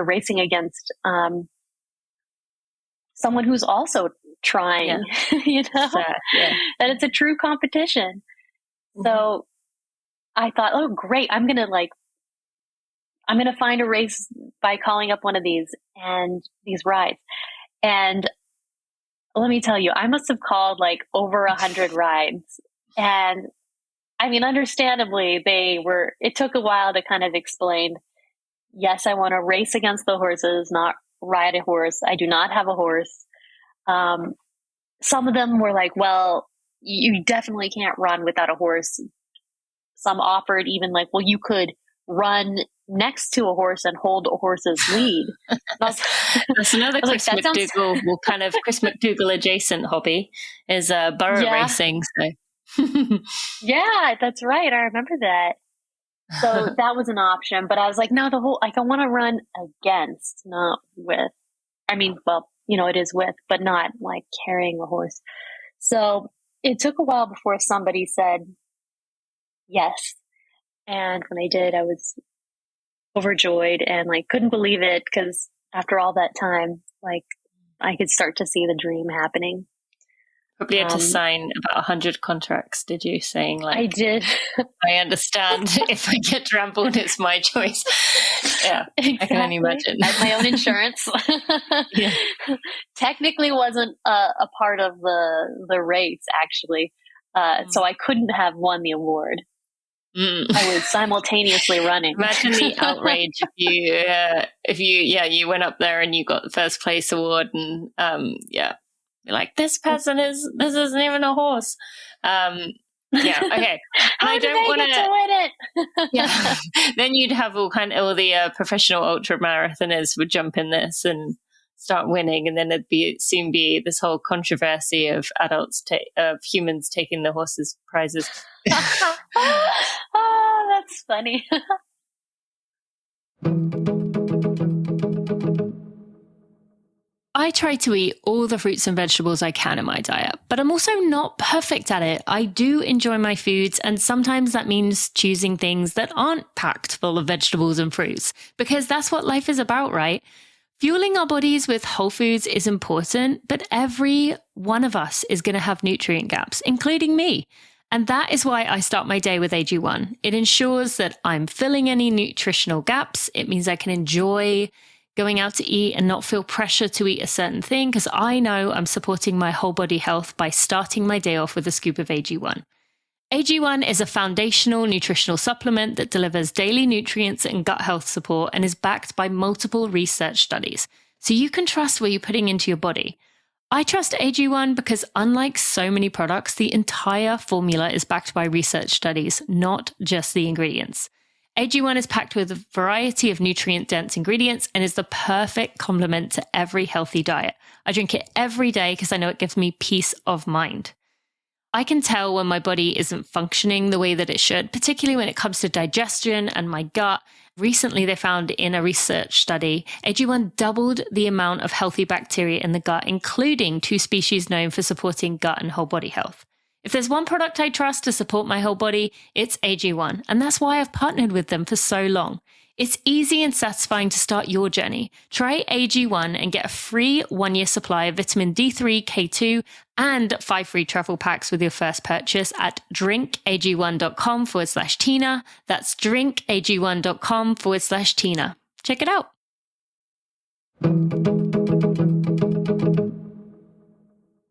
racing against someone who's also trying, that it's a true competition. So I thought, oh, great. I'm going to find a race by calling up one of these rides. And let me tell you, I must have called like over 100 rides. And I mean, understandably, it took a while to kind of explain, yes, I want to race against the horses, not ride a horse. I do not have a horse. Some of them were like, well, you definitely can't run without a horse. Some offered even like, well, you could run next to a horse and hold a horse's lead. That's another Chris McDougall, Chris McDougall adjacent hobby is burro racing. So. Yeah, that's right. I remember that. So that was an option, but I was like, no, I want to run against, not with. I mean, well, it is with, but not like carrying a horse. So it took a while before somebody said yes. And when they did, I was overjoyed and like couldn't believe it, because after all that time, like I could start to see the dream happening. Probably had to sign about 100 contracts, did you? Saying like, I did. I understand if I get trampled, it's my choice. Yeah, exactly. I can only imagine. I had my own insurance. Technically wasn't a part of the race, actually. So I couldn't have won the award. I was simultaneously running. Imagine the outrage if you went up there and you got the first place award, and you're like, this isn't even a horse. Okay. And I don't want to win it. Then you'd have all the professional ultra marathoners would jump in this and start winning, and then it'd soon be this whole controversy of of humans taking the horses' prizes. Oh, that's funny. I try to eat all the fruits and vegetables I can in my diet, but I'm also not perfect at it. I do enjoy my foods, and sometimes that means choosing things that aren't packed full of vegetables and fruits, because that's what life is about, right? Fueling our bodies with whole foods is important, but every one of us is going to have nutrient gaps, including me. And that is why I start my day with AG1. It ensures that I'm filling any nutritional gaps. It means I can enjoy going out to eat and not feel pressure to eat a certain thing, because I know I'm supporting my whole body health by starting my day off with a scoop of AG1. AG1 is a foundational nutritional supplement that delivers daily nutrients and gut health support and is backed by multiple research studies, so you can trust what you're putting into your body. I trust AG1 because, unlike so many products, the entire formula is backed by research studies, not just the ingredients. AG1 is packed with a variety of nutrient-dense ingredients and is the perfect complement to every healthy diet. I drink it every day because I know it gives me peace of mind. I can tell when my body isn't functioning the way that it should, particularly when it comes to digestion and my gut. Recently, they found in a research study, AG1 doubled the amount of healthy bacteria in the gut, including 2 species known for supporting gut and whole body health. If there's one product I trust to support my whole body, it's AG1, and that's why I've partnered with them for so long. It's easy and satisfying to start your journey. Try AG1 and get a free 1-year supply of vitamin D3, K2, and 5 free travel packs with your first purchase at drinkag1.com/Tina. That's drinkag1.com/Tina. Check it out.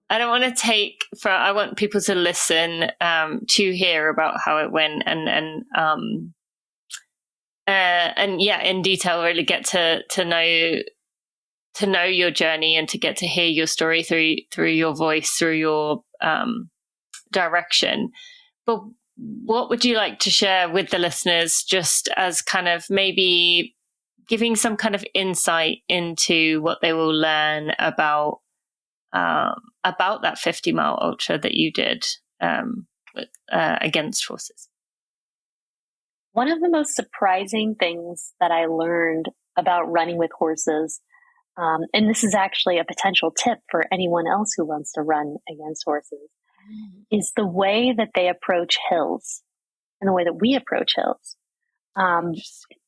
I don't want to I want people to listen to hear about how it went and in detail, really get to know your journey and to get to hear your story through your voice, through your direction. But what would you like to share with the listeners, just as kind of maybe giving some kind of insight into what they will learn about that 50-mile ultra that you did against horses? One of the most surprising things that I learned about running with horses, and this is actually a potential tip for anyone else who wants to run against horses, is the way that they approach hills and the way that we approach hills.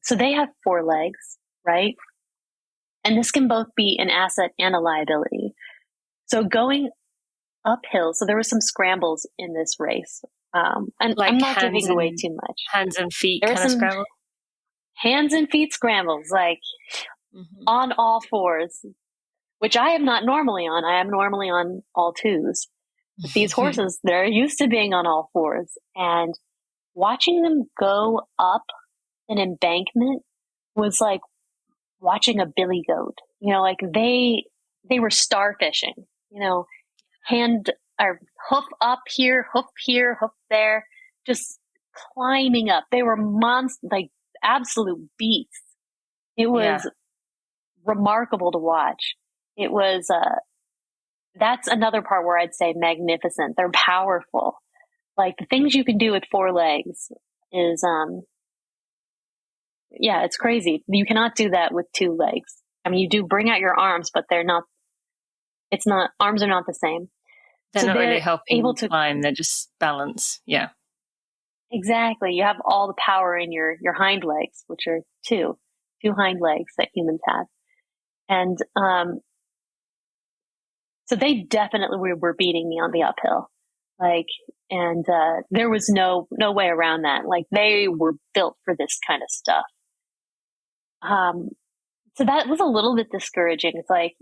So they have 4 legs, right? And this can both be an asset and a liability. So going uphill, so there were some scrambles in this race. And like I'm not giving away too much. Hands and feet kind of scrambles? Hands and feet scrambles, like on all 4s, which I am not normally on. I am normally on all 2s. But these horses, they're used to being on all 4s. And watching them go up an embankment was like watching a billy goat. You know, like they were starfishing, you know, hand or hoof up here, hoof there, just climbing up. They were like absolute beasts. It was remarkable to watch. It was, that's another part where I'd say magnificent. They're powerful. Like the things you can do with 4 legs is, it's crazy. You cannot do that with 2 legs. I mean, you do bring out your arms, but arms are not the same. They're not really helping able to climb. They're just balance. Yeah. Exactly. You have all the power in your hind legs, which are two hind legs that humans have. And, so they definitely were beating me on the uphill. Like, and, there was no way around that. Like they were built for this kind of stuff. So that was a little bit discouraging. It's like,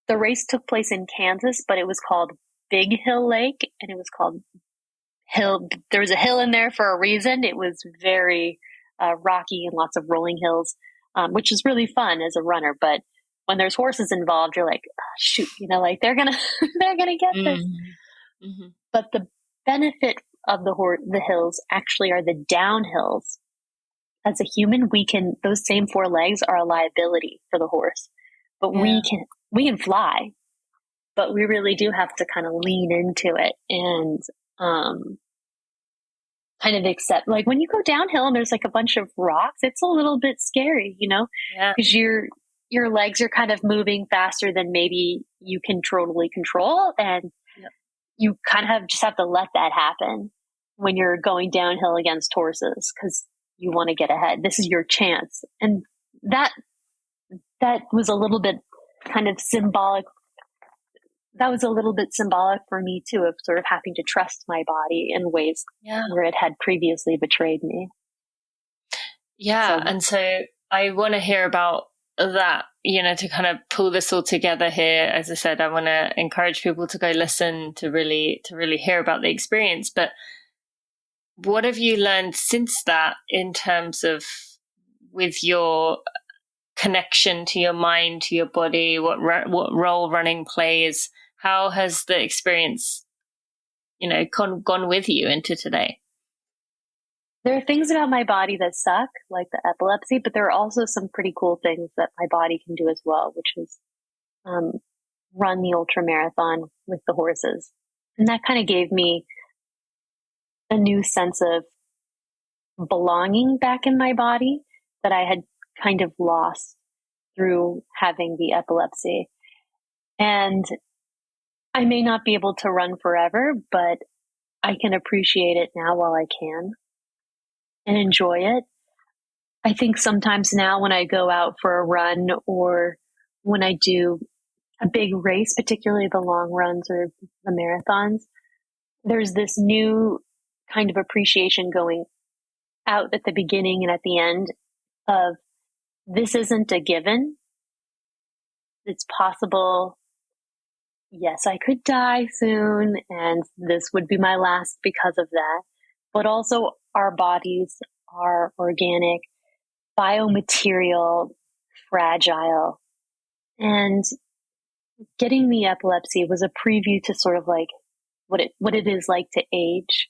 the race took place in Kansas, but it was called Big Hill Lake, and it was called Hill. There was a hill in there for a reason. It was very rocky and lots of rolling hills, which is really fun as a runner. But when there's horses involved, you're like, oh, shoot, you know, like they're gonna get this. Mm-hmm. But the benefit of the hills actually are the downhills. As a human, those same 4 legs are a liability for the horse, but we can fly, but we really do have to kind of lean into it and kind of accept, like when you go downhill and there's like a bunch of rocks, it's a little bit scary, you know, because your legs are kind of moving faster than maybe you can totally control, and you kind of just have to let that happen when you're going downhill against horses, because you want to get ahead. This is your chance, and that that was a little bit kind of symbolic. That was a little bit symbolic for me too, of sort of having to trust my body in ways where it had previously betrayed me. Yeah. And so I want to hear about that, to kind of pull this all together here. As I said, I want to encourage people to go listen to really hear about the experience. But what have you learned since that in terms of with your connection to your mind, to your body, what role running plays? How has the experience, gone with you into today? There are things about my body that suck, like the epilepsy, but there are also some pretty cool things that my body can do as well, which is run the ultra marathon with the horses. And that kind of gave me a new sense of belonging back in my body that I had kind of lost through having the epilepsy. And I may not be able to run forever, but I can appreciate it now while I can and enjoy it. I think sometimes now when I go out for a run or when I do a big race, particularly the long runs or the marathons, there's this new kind of appreciation going out at the beginning and at the end of this isn't a given. It's possible. Yes, I could die soon and this would be my last because of that. But also our bodies are organic, biomaterial, fragile. And getting the epilepsy was a preview to sort of like what it is like to age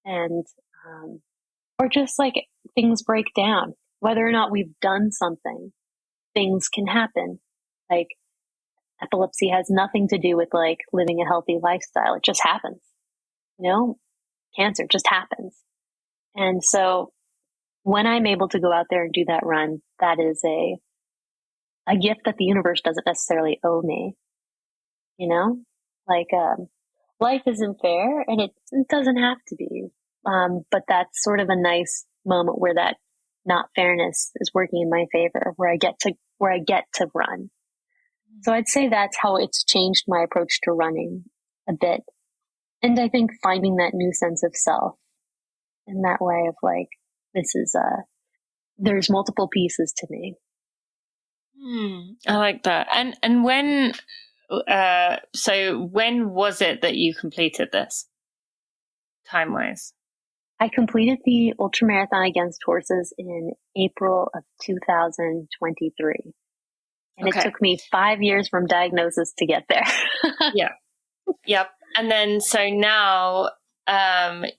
and, or just like things break down, whether or not we've done something, things can happen. Like epilepsy has nothing to do with like living a healthy lifestyle. It just happens, cancer just happens. And so when I'm able to go out there and do that run, that is a gift that the universe doesn't necessarily owe me. Life isn't fair and it doesn't have to be. But that's sort of a nice moment where that not fairness is working in my favor, where I get to run. So I'd say that's how it's changed my approach to running a bit. And I think finding that new sense of self in that way of like, there's multiple pieces to me. I like that. And when, so when was it that you completed this time-wise? I completed the ultramarathon against horses in April of 2023. And It took me 5 years from diagnosis to get there. Yeah. Yep. And then, so now,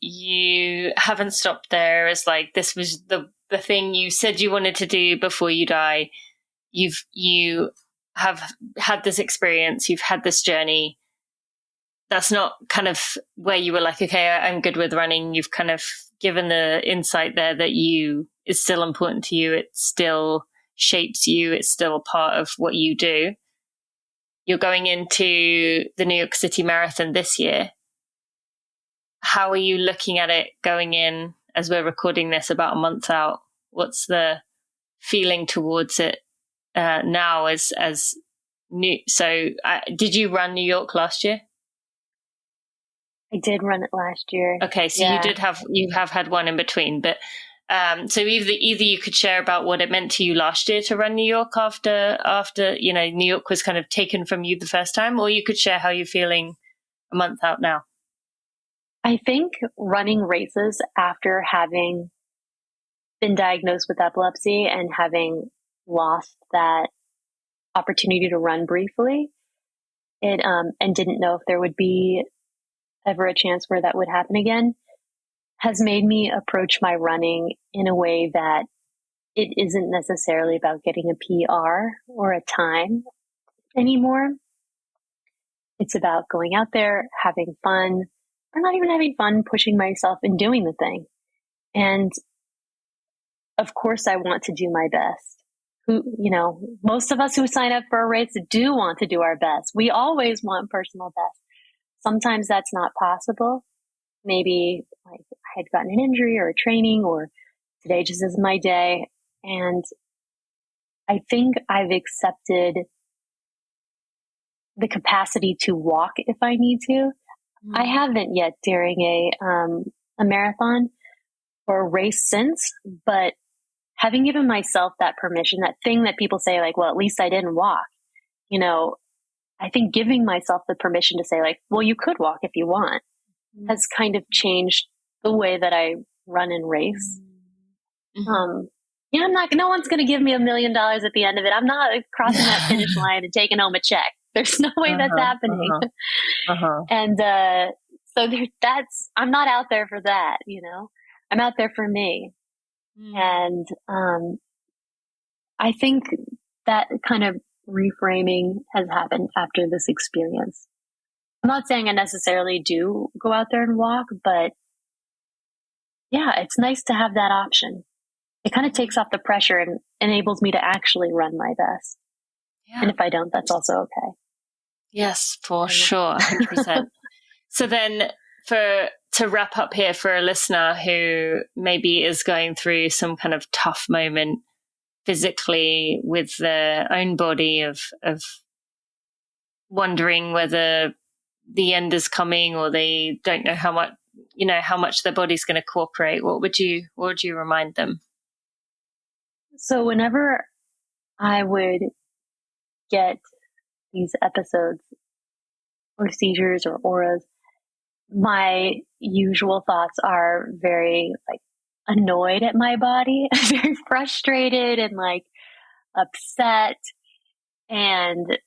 you haven't stopped there as like, this was the thing you said you wanted to do before you die. You have had this experience. You've had this journey. That's not kind of where you were like, okay, I'm good with running. You've kind of given the insight there that is still important to you. It still shapes you. It's still a part of what you do. You're going into the New York City Marathon this year. How are you looking at it going in as we're recording this about a month out? What's the feeling towards it now as new? So did you run New York last year? I did run it last year. Okay, so you have had one in between, but so either you could share about what it meant to you last year to run New York after New York was kind of taken from you the first time, or you could share how you're feeling a month out now. I think running races after having been diagnosed with epilepsy and having lost that opportunity to run briefly, and didn't know if there would be ever a chance where that would happen again, has made me approach my running in a way that it isn't necessarily about getting a PR or a time anymore. It's about going out there, having fun, or not even having fun, pushing myself and doing the thing. And of course, I want to do my best. Most of us who sign up for a race do want to do our best. We always want personal best. Sometimes that's not possible. Maybe like I had gotten an injury or a training, or today just isn't my day. And I think I've accepted the capacity to walk if I need to. I haven't yet during a marathon or a race since, but having given myself that permission, that thing that people say like, well, at least I didn't walk, you know, I think giving myself the permission to say like, well, you could walk if you want has kind of changed the way that I run and race. Yeah, no one's going to give me $1 million at the end of it. I'm not crossing that finish line and taking home a check. There's no way that's happening. And, so I'm not out there for that, you know, I'm out there for me. And, I think that kind of reframing has happened after this experience. I'm not saying I necessarily do go out there and walk, but yeah, it's nice to have that option. It kind of takes off the pressure and enables me to actually run my best. Yeah. And if I don't, that's also okay. Yes, for sure. 100%. So then to wrap up here for a listener who maybe is going through some kind of tough moment physically with their own body of wondering whether the end is coming or they don't know how much their body's going to cooperate, what would you remind them? So whenever I would get these episodes or seizures or auras, my usual thoughts are very like annoyed at my body, very frustrated and like upset. And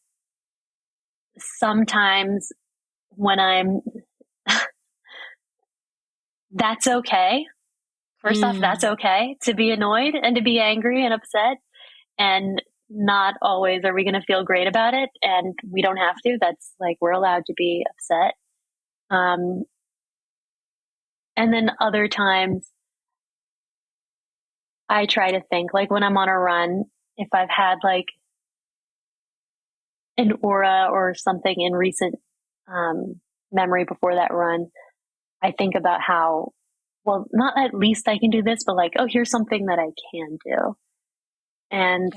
sometimes when I'm, that's okay. First off, that's okay to be annoyed and to be angry and upset. And not always are we going to feel great about it. And we don't have to. That's like, we're allowed to be upset. And then other times I try to think like when I'm on a run, if I've had like an aura or something in recent memory before that run, I think about how, well, not at least I can do this, but like, oh, here's something that I can do. And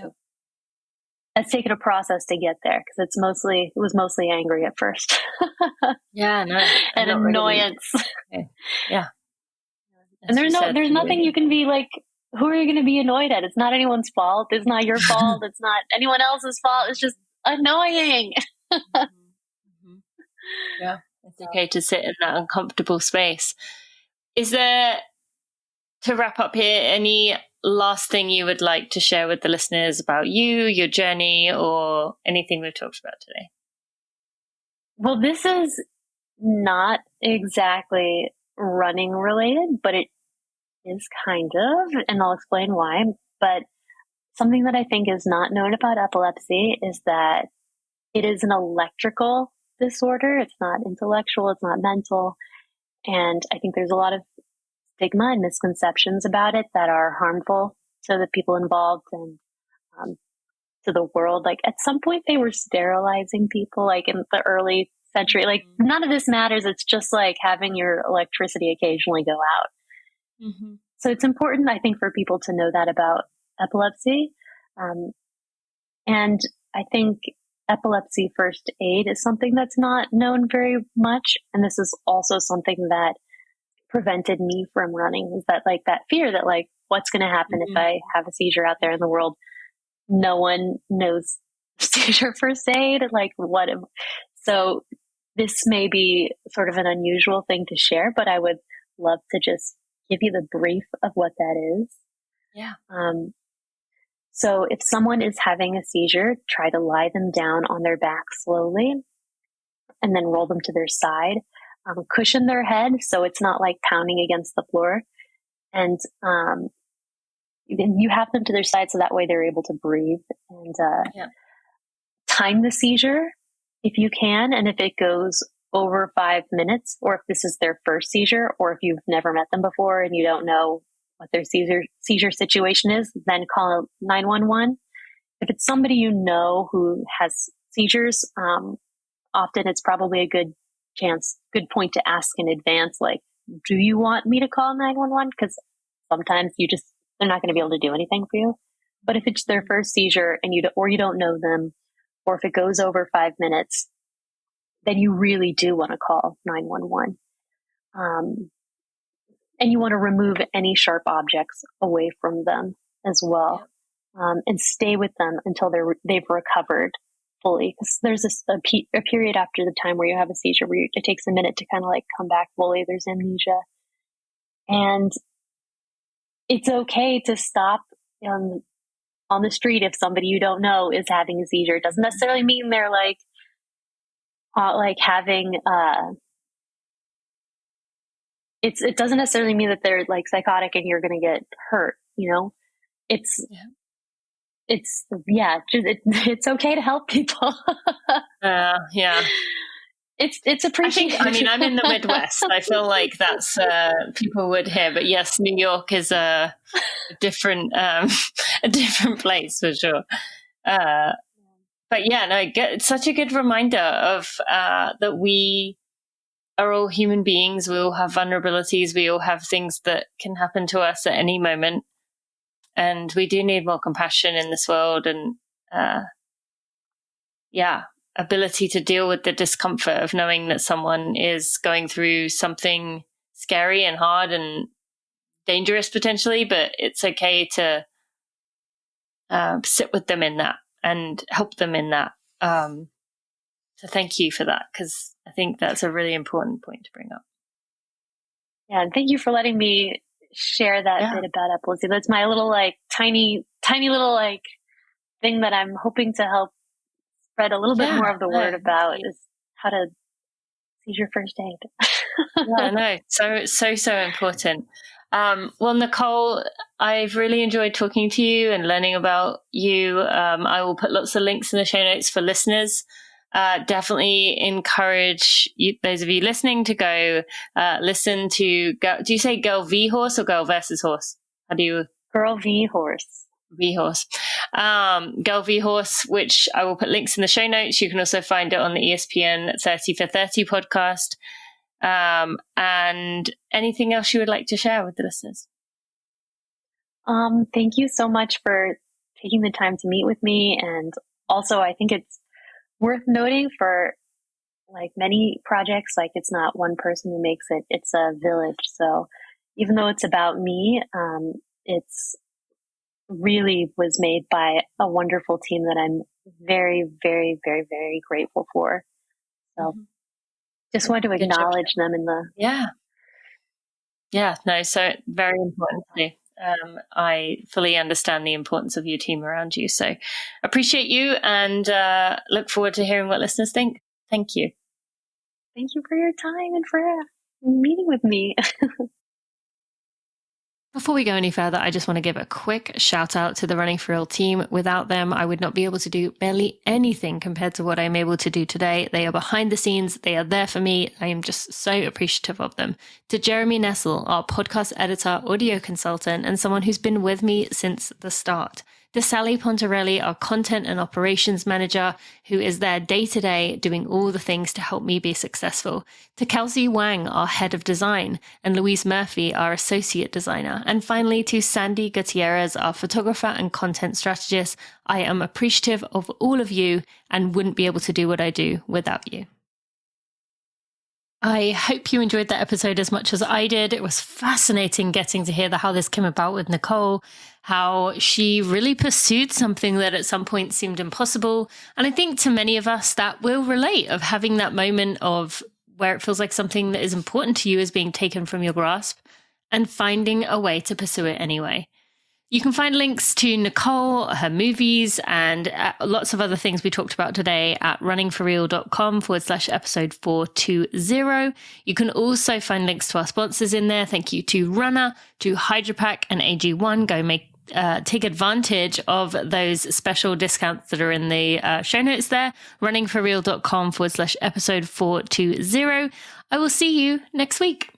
it's taken a process to get there because it was mostly angry at first. Yeah, no. And annoyance. Really. Okay. Yeah. And there's nothing you can be like, who are you going to be annoyed at? It's not anyone's fault. It's not your fault. It's not anyone else's fault. It's just annoying. Yeah. It's okay to sit in that uncomfortable space. Is there, to wrap up here, any last thing you would like to share with the listeners about you, your journey, or anything we've talked about today? Well, this is not exactly running related, but it is kind of, and I'll explain why. But something that I think is not known about epilepsy is that it is an electrical disorder. It's not intellectual. It's not mental. And I think there's a lot of stigma and misconceptions about it that are harmful to the people involved and to the world. Like at some point they were sterilizing people like in the early century. Like none of this matters. It's just like having your electricity occasionally go out. So it's important, I think, for people to know that about epilepsy. And I think epilepsy first aid is something that's not known very much. And this is also something that prevented me from running, is that like that fear that like, what's going to happen if I have a seizure out there in the world? No one knows seizure first aid. Like what? So this may be sort of an unusual thing to share, but I would love to just give you the brief of what that is. Yeah. So if someone is having a seizure, try to lie them down on their back slowly and then roll them to their side. Cushion their head so it's not like pounding against the floor. And you have them to their side so that way they're able to breathe. And time the seizure if you can. And if it goes over 5 minutes, or if this is their first seizure, or if you've never met them before and you don't know what their seizure situation is, then call 911. If it's somebody you know who has seizures, often it's probably a good point to ask in advance, like, do you want me to call 911? Because sometimes they're not going to be able to do anything for you. But if it's their first seizure and you don't know them, or if it goes over 5 minutes, then you really do want to call 911. And you want to remove any sharp objects away from them as well, and stay with them until they've recovered fully. Because there's a period after the time where you have a seizure where it takes a minute to kind of like come back fully. There's amnesia. And it's okay to stop on the street if somebody you don't know is having a seizure. It doesn't necessarily mean they're like having it doesn't necessarily mean that they're like psychotic and you're going to get hurt, you know. It's okay to help people. It's appreciated. I mean, I'm in the Midwest. I feel like that's people would hear, but yes, New York is a different place for sure. But yeah, no, it's such a good reminder of that we are all human beings. We all have vulnerabilities. We all have things that can happen to us at any moment, and we do need more compassion in this world. And ability to deal with the discomfort of knowing that someone is going through something scary and hard and dangerous potentially, but it's okay to sit with them in that and help them in that. So thank you for that, because I think that's a really important point to bring up. Yeah, and thank you for letting me share that bit about epilepsy. That's my little like tiny little like thing that I'm hoping to help spread a little bit more of the word about, is how to seizure first aid. So important. Well, Nicole, I've really enjoyed talking to you and learning about you. I will put lots of links in the show notes for listeners. Definitely encourage those of you listening to go listen to, do you say Girl v Horse or Girl versus Horse? How do you? Girl v Horse. V-Horse. Girl V-Horse, which I will put links in the show notes. You can also find it on the ESPN 30 for 30 podcast. And anything else you would like to share with the listeners? Thank you so much for taking the time to meet with me. And also, I think it's worth noting for like many projects, like it's not one person who makes it, it's a village. So even though it's about me, it's really was made by a wonderful team that I'm very, very, very, very grateful for. So just wanted to acknowledge them in the... So very important to me. I fully understand the importance of your team around you. So appreciate you and look forward to hearing what listeners think. Thank you. Thank you for your time and for meeting with me. Before we go any further, I just want to give a quick shout out to the Running for Real team. Without them, I would not be able to do barely anything compared to what I'm able to do today. They are behind the scenes. They are there for me. I am just so appreciative of them. To Jeremy Nessel, our podcast editor, audio consultant, and someone who's been with me since the start. To Sally Pontarelli, our content and operations manager, who is there day to day doing all the things to help me be successful. To Kelsey Wang, our head of design, and Louise Murphy, our associate designer. And finally, to Sandy Gutierrez, our photographer and content strategist. I am appreciative of all of you and wouldn't be able to do what I do without you. I hope you enjoyed that episode as much as I did. It was fascinating getting to hear how this came about with Nicole, how she really pursued something that at some point seemed impossible. And I think to many of us that will relate, of having that moment of where it feels like something that is important to you is being taken from your grasp and finding a way to pursue it anyway. You can find links to Nicole, her movies, and lots of other things we talked about today at runningforreal.com/episode 420. You can also find links to our sponsors in there. Thank you to Runna, to HydroPack, and AG1. Go take advantage of those special discounts that are in the show notes there. runningforreal.com/episode 420. I will see you next week.